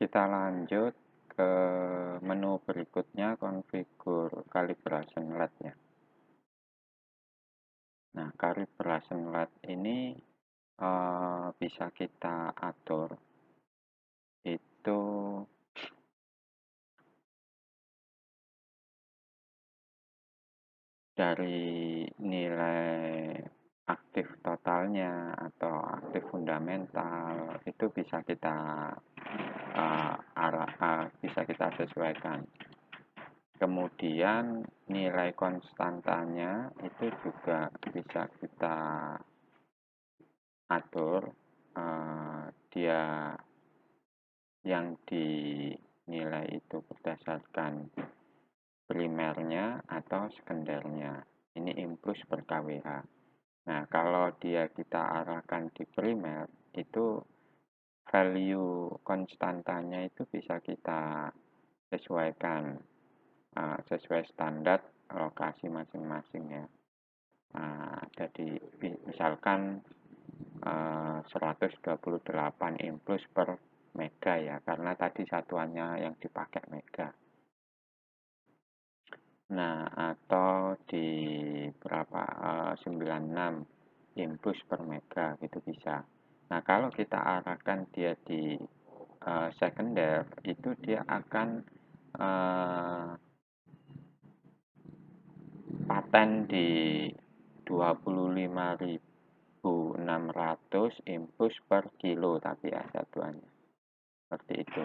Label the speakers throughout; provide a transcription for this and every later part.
Speaker 1: Kita lanjut ke menu berikutnya, konfigur calibration LED ya. Nah, calibration LED ini bisa kita atur itu dari nilai aktif totalnya atau aktif fundamental itu bisa kita bisa kita sesuaikan. Kemudian nilai konstantanya itu juga bisa kita atur, dia yang dinilai itu berdasarkan primernya atau sekundernya. Ini impuls per kWh. Nah, kalau dia kita arahkan di primer, itu value konstantanya itu bisa kita sesuaikan sesuai standar lokasi masing-masing ya. Jadi misalkan 128 impuls per mega ya, karena tadi satuannya yang dipakai mega. Nah, atau di berapa 96 impuls per mega gitu bisa. Nah, kalau kita arahkan dia di sekunder, itu dia akan paten di 25.600 impuls per kilo tapi ya satuannya. Seperti itu.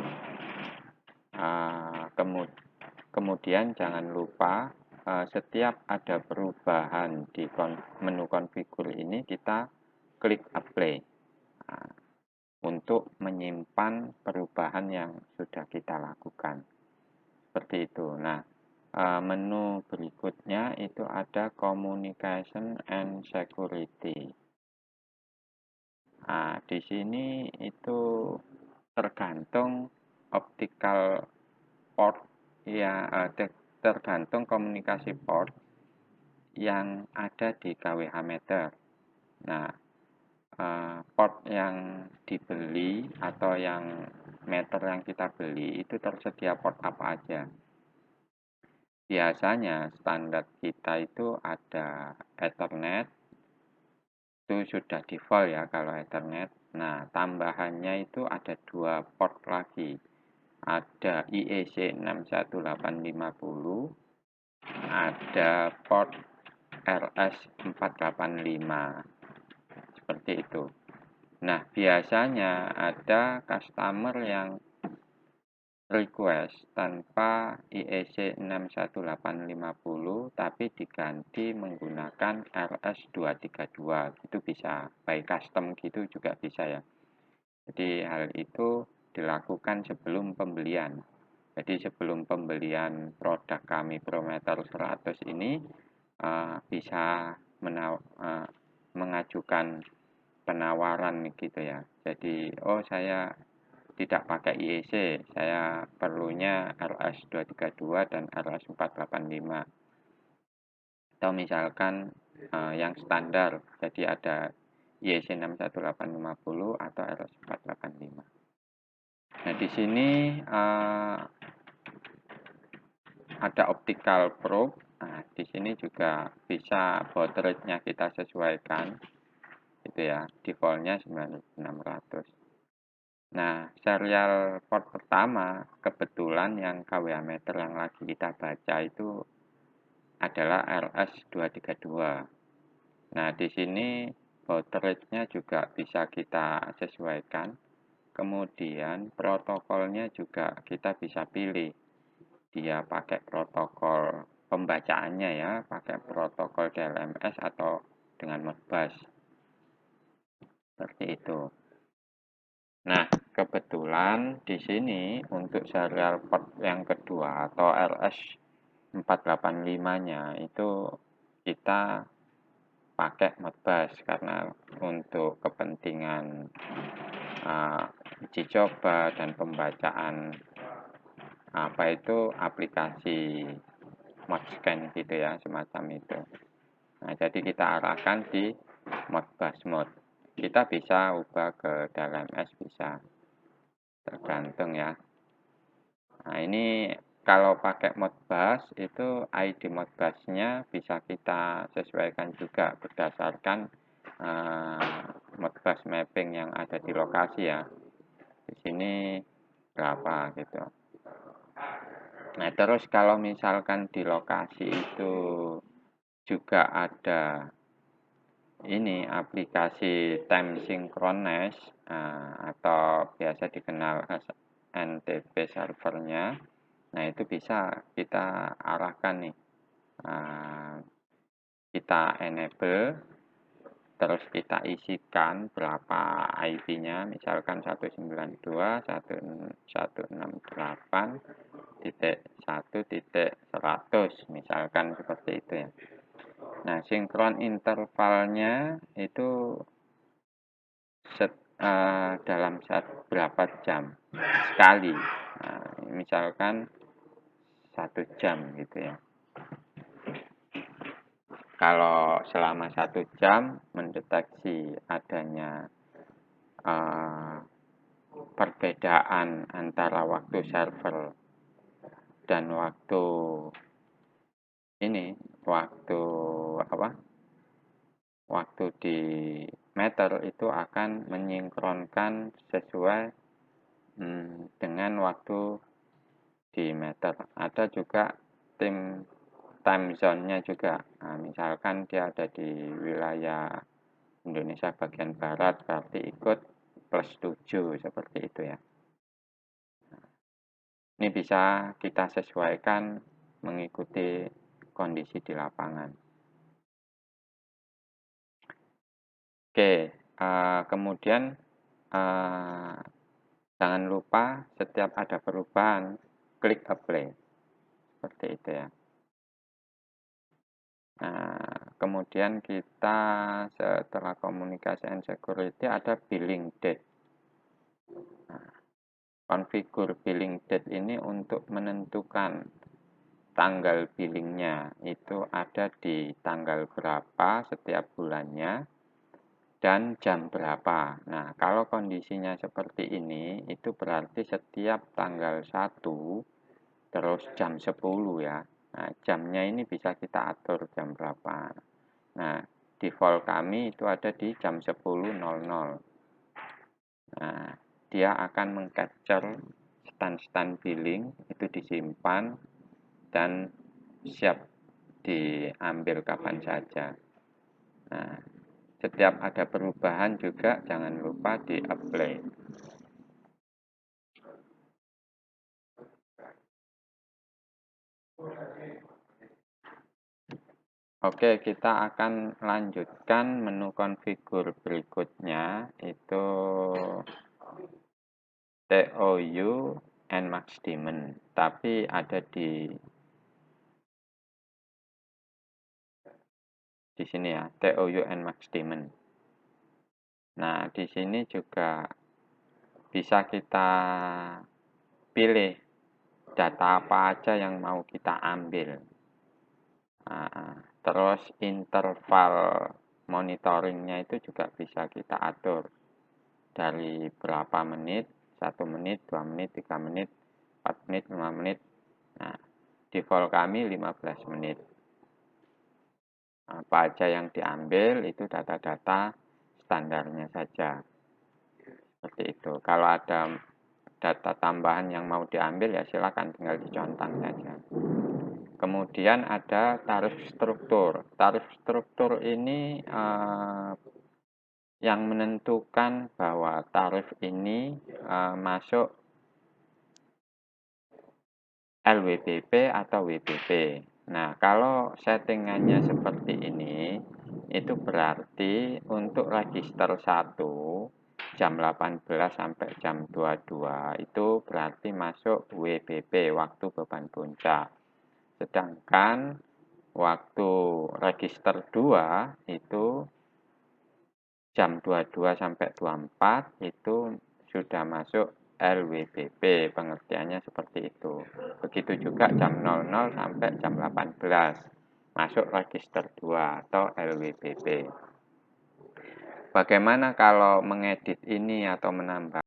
Speaker 1: Kemudian jangan lupa setiap ada perubahan di menu konfigur ini kita klik apply untuk menyimpan perubahan yang sudah kita lakukan. Seperti itu. Nah, menu berikutnya itu ada communication and security. Nah, di sini itu tergantung optical port ya, tergantung komunikasi port yang ada di kWh meter. Nah, port yang dibeli atau yang meter yang kita beli itu tersedia port apa aja. Biasanya standar kita itu ada Ethernet, itu sudah default ya kalau Ethernet. Nah, tambahannya itu ada 2 port lagi. Ada IEC 61850, ada port RS485. Seperti itu. Nah, biasanya ada customer yang request tanpa IEC 61850 tapi diganti menggunakan RS232 gitu bisa, by custom gitu juga bisa ya. Jadi hal itu dilakukan sebelum pembelian. Jadi sebelum pembelian produk kami Prometer 100 ini bisa mengajukan penawaran gitu ya. Jadi saya tidak pakai IEC, saya perlunya RS232 dan RS485. Atau misalkan yang standar, jadi ada IEC 61850 atau RS485. Nah, di sini ada optical probe. Nah, di sini juga bisa baud rate-nya kita sesuaikan. Itu ya, default-nya 9600. Nah, serial port pertama kebetulan yang kWh meter yang lagi kita baca itu adalah RS232. Nah, di sini baud rate-nya juga bisa kita sesuaikan. Kemudian protokolnya juga kita bisa pilih. Dia pakai protokol pembacaannya ya, pakai protokol DLMS atau dengan Modbus. Seperti itu. Nah, kebetulan di sini untuk serial port yang kedua atau RS485-nya itu kita pakai Modbus karena untuk kepentingan uji coba dan pembacaan aplikasi Modscan gitu ya, semacam itu. Nah, jadi kita arahkan di Modbus mode. Kita bisa ubah ke DLMS bisa. tergantung ya. Nah, ini kalau pakai Modbus itu ID Modbusnya bisa kita sesuaikan juga berdasarkan Modbus mapping yang ada di lokasi ya. Di sini berapa gitu. Nah, terus kalau misalkan di lokasi itu juga ada ini aplikasi time synchronize atau biasa dikenal as NTP servernya. Nah, itu bisa kita arahkan nih. Kita enable, terus kita isikan berapa IP-nya, misalkan 192.168.1.100 misalkan seperti itu ya. Nah, sinkron intervalnya itu dalam berapa jam sekali. Nah, misalkan 1 jam gitu ya. Kalau selama 1 jam mendeteksi adanya perbedaan antara waktu server dan waktu di meter itu akan menyinkronkan sesuai dengan waktu di meter. Ada juga time zone-nya juga. Nah, misalkan dia ada di wilayah Indonesia bagian barat, berarti ikut +7 seperti itu ya. Ini bisa kita sesuaikan mengikuti kondisi di lapangan. Oke, kemudian jangan lupa setiap ada perubahan, klik apply. Seperti itu ya. Nah, kemudian kita setelah komunikasi and security ada billing date. Nah, konfigur billing date ini untuk menentukan tanggal billingnya itu ada di tanggal berapa setiap bulannya dan jam berapa. Nah, kalau kondisinya seperti ini, itu berarti setiap tanggal 1 terus jam 10 ya. Nah, jamnya ini bisa kita atur jam berapa. Nah, default kami itu ada di jam 10.00. Nah, dia akan meng-capture stand billing, itu disimpan dan siap diambil kapan saja. Nah, setiap ada perubahan juga jangan lupa di-apply. Oke, kita akan lanjutkan menu konfigur berikutnya, itu TOU and Max Daemon, tapi ada di sini ya, TOU and Max Daemon. Nah, di sini juga bisa kita pilih data apa aja yang mau kita ambil. Terus interval monitoringnya itu juga bisa kita atur dari berapa menit, 1 menit, 2 menit, 3 menit, 4 menit, 5 menit. Nah, default kami 15 menit. Apa aja yang diambil itu data-data standarnya saja. Seperti itu. Kalau ada data tambahan yang mau diambil ya silakan tinggal dicontang saja. Kemudian ada tarif struktur. Tarif struktur ini yang menentukan bahwa tarif ini masuk LWBP atau WBP. Nah, kalau settingannya seperti ini, itu berarti untuk register 1 jam 18 sampai jam 22 itu berarti masuk WBP, waktu beban puncak. Sedangkan waktu register 2 itu jam 22 sampai 24 itu sudah masuk LWBP, pengertiannya seperti itu. Begitu juga jam 00 sampai jam 18 masuk register 2 atau LWBP. Bagaimana kalau mengedit ini atau menambah